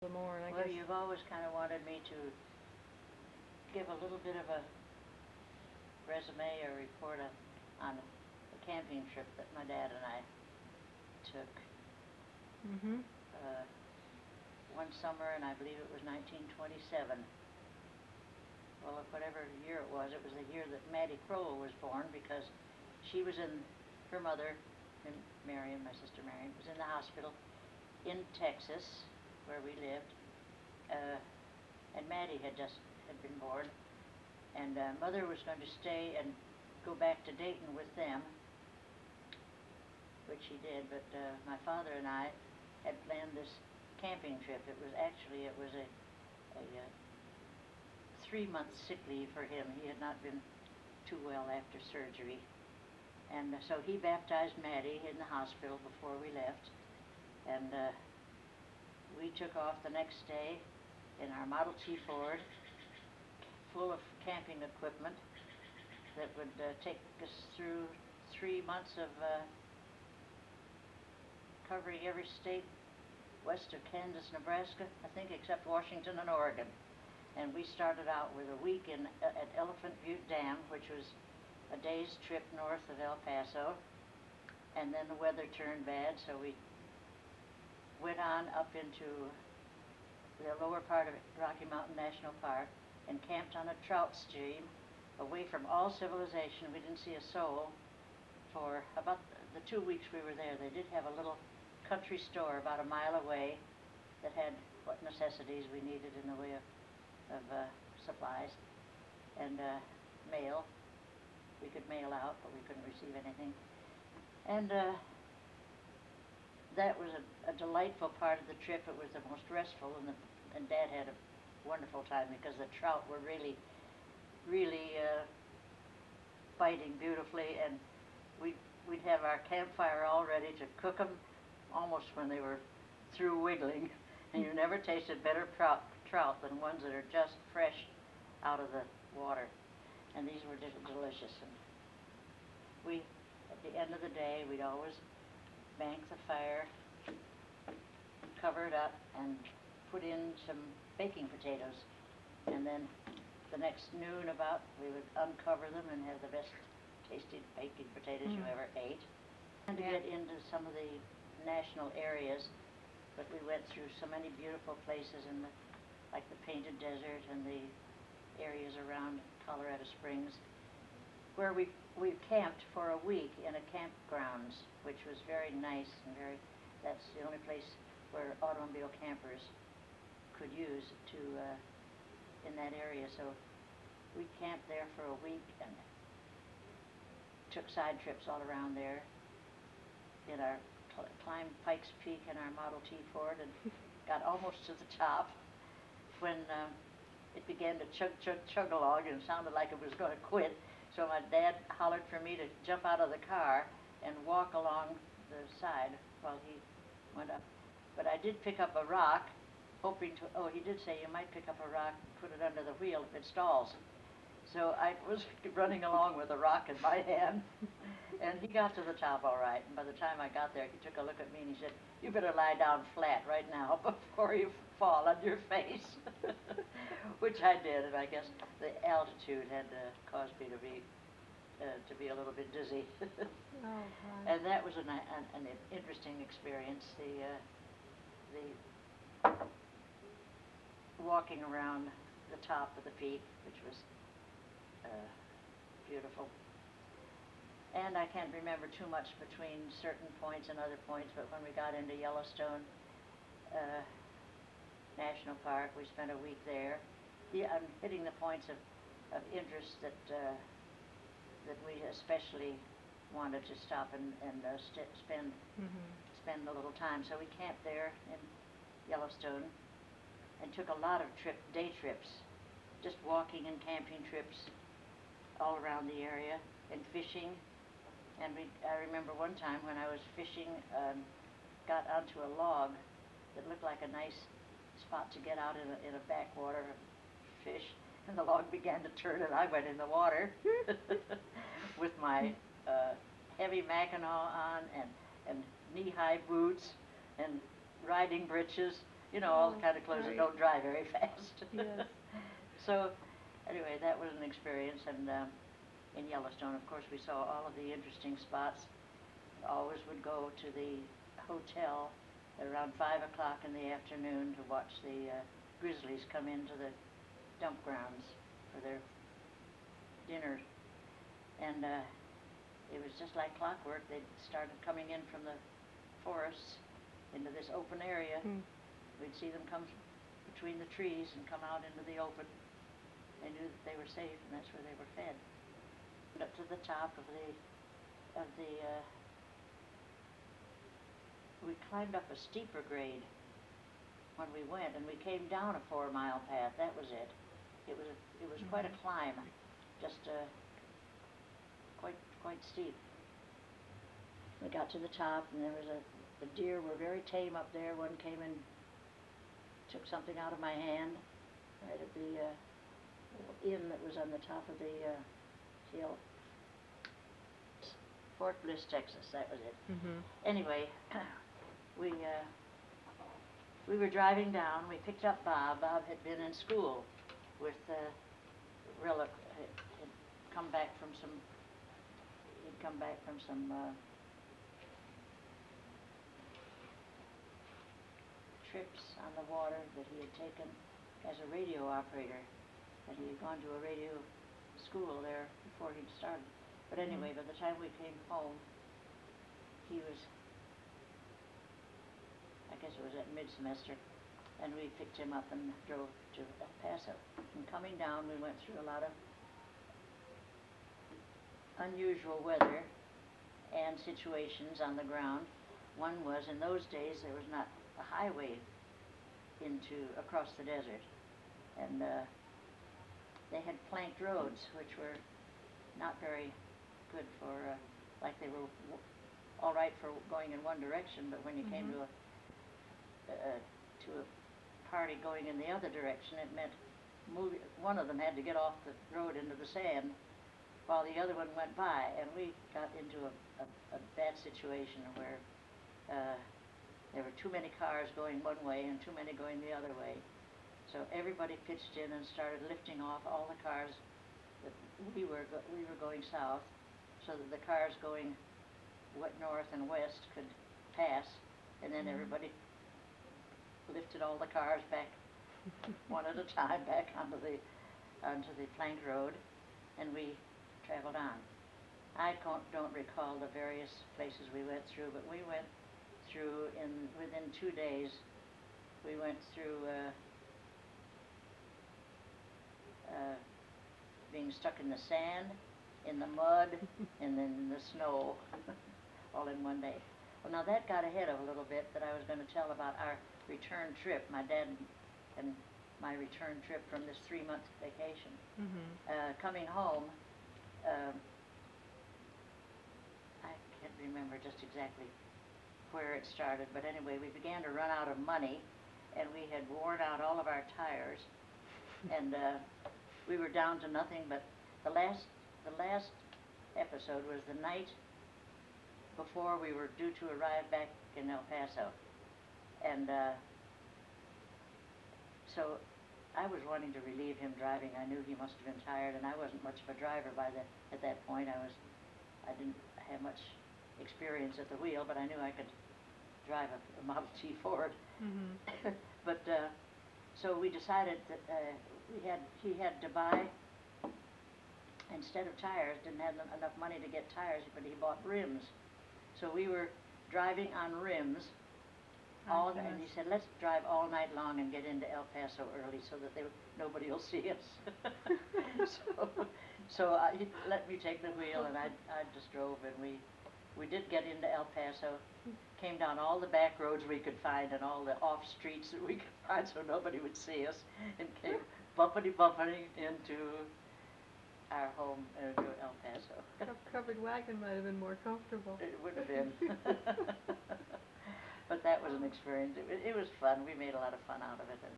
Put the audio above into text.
more. And I Well, guess you've always kind of wanted me to give a little bit of a resume or report on a camping trip that my dad and I took one summer, and I believe it was 1927. Well, whatever year it was the year that Maddie Crowell was born, because she was in, her mother, and Marion, my sister Marion, was in the hospital in Texas, where we lived, and Maddie had been born, and Mother was going to stay and go back to Dayton with them, which she did, but my father and I had planned this camping trip. It was a 3-month sick leave for him. He had not been too well after surgery, and so he baptized Maddie in the hospital before we left, and we took off the next day in our Model T Ford, full of camping equipment that would take us through 3 months of covering every state west of Kansas, Nebraska, I think, except Washington and Oregon. And we started out with a week at Elephant Butte Dam, which was a day's trip north of El Paso, and then the weather turned bad, so we went on up into the lower part of Rocky Mountain National Park and camped on a trout stream away from all civilization. We didn't see a soul for about the 2 weeks we were there. They did have a little country store about a mile away that had what necessities we needed in the way of supplies and mail. We could mail out, but we couldn't receive anything. And that was a delightful part of the trip. It was the most restful, and Dad had a wonderful time because the trout were really biting beautifully, and we'd have our campfire all ready to cook them almost when they were through wiggling. And you never tasted better trout than ones that are just fresh out of the water. And these were delicious. And we, at the end of the day, we'd always bank the fire, cover it up, and put in some baking potatoes. And then the next noon about, we would uncover them and have the best tasting baking potatoes you ever ate. And to get into some of the national areas, but we went through so many beautiful places in like the Painted Desert and the areas around Colorado Springs, where we camped for a week in a campgrounds, which was very nice and that's the only place where automobile campers could use to in that area. So we camped there for a week and took side trips all around there. Climbed Pikes Peak in our Model T Ford and got almost to the top when it began to chug along and sounded like it was going to quit. So my dad hollered for me to jump out of the car and walk along the side while he went up. But I did pick up a rock, hoping to, he did say you might pick up a rock, put it under the wheel if it stalls. So I was running along with a rock in my hand, and he got to the top all right. And by the time I got there, he took a look at me and he said, "You better lie down flat right now before you fall on your face," which I did. And I guess the altitude had caused me to be a little bit dizzy. And that was an interesting experience. The walking around the top of the peak, which was beautiful. And I can't remember too much between certain points and other points, but when we got into Yellowstone National Park, we spent a week there. Yeah, I'm hitting the points of interest that we especially wanted to stop and spend a little time. So we camped there in Yellowstone and took a lot of day trips, just walking and camping trips all around the area, and fishing. And I remember one time when I was fishing, got onto a log that looked like a nice spot to get out in a backwater and fish, and the log began to turn and I went in the water with my heavy Mackinaw on and knee-high boots and riding breeches You know, all the kind of clothes that don't dry very fast. Yes. So, anyway, that was an experience, and in Yellowstone, of course, we saw all of the interesting spots. Always would go to the hotel at around 5 o'clock in the afternoon to watch the grizzlies come into the dump grounds for their dinner. And it was just like clockwork. They started coming in from the forests into this open area. We'd see them come between the trees and come out into the open. They knew that they were safe, and that's where they were fed. Up to the top of the we climbed up a steeper grade when we went, and we came down a 4-mile path. That was it. It was quite a climb, just quite steep. We got to the top, and there was the deer were very tame up there. One came and took something out of my hand right at the inn that was on the top of the hill. Fort Bliss, Texas, that was it. Anyway, we were driving down. We picked up Bob. Bob had been in school with Rilla. Had come back from some. He'd come back from some trips on the water that he had taken as a radio operator, and he had gone to a radio school there before he'd started. But anyway, by the time we came home, he was, I guess it was at mid-semester, and we picked him up and drove to El Paso. And coming down, we went through a lot of unusual weather and situations on the ground. One was, in those days, there was not a highway across the desert, and they had planked roads, which were not very good for, like they were all right for going in one direction, but when you came to a party going in the other direction, it meant one of them had to get off the road into the sand while the other one went by, and we got into a bad situation where there were too many cars going one way and too many going the other way. So everybody pitched in and started lifting off all the cars that we were going south, so that the cars going north and west could pass, and then everybody lifted all the cars back one at a time back onto the planked road, and we traveled on. I don't recall the various places we went through, but we went through within 2 days. We went through being stuck in the sand, in the mud, and then in the snow, all in one day. Well, now that got ahead of a little bit that I was going to tell about our return trip, my dad and my return trip from this 3-month vacation. Coming home, I can't remember just exactly where it started, but anyway, we began to run out of money, and we had worn out all of our tires, and we were down to nothing. But the last episode was the night before we were due to arrive back in El Paso, and so I was wanting to relieve him driving. I knew he must have been tired, and I wasn't much of a driver at that point. I didn't have much experience at the wheel, but I knew I could drive a Model T Ford. But so we decided that he had to buy, instead of tires, didn't have enough money to get tires, but he bought rims. So we were driving on rims and he said, let's drive all night long and get into El Paso early so that nobody will see us. So he let me take the wheel, and I just drove, and we did get into El Paso, came down all the back roads we could find and all the off streets that we could find so nobody would see us, and came bumpity into our home in El Paso. A covered wagon might have been more comfortable. It would have been. But that was an experience. It was fun. We made a lot of fun out of it.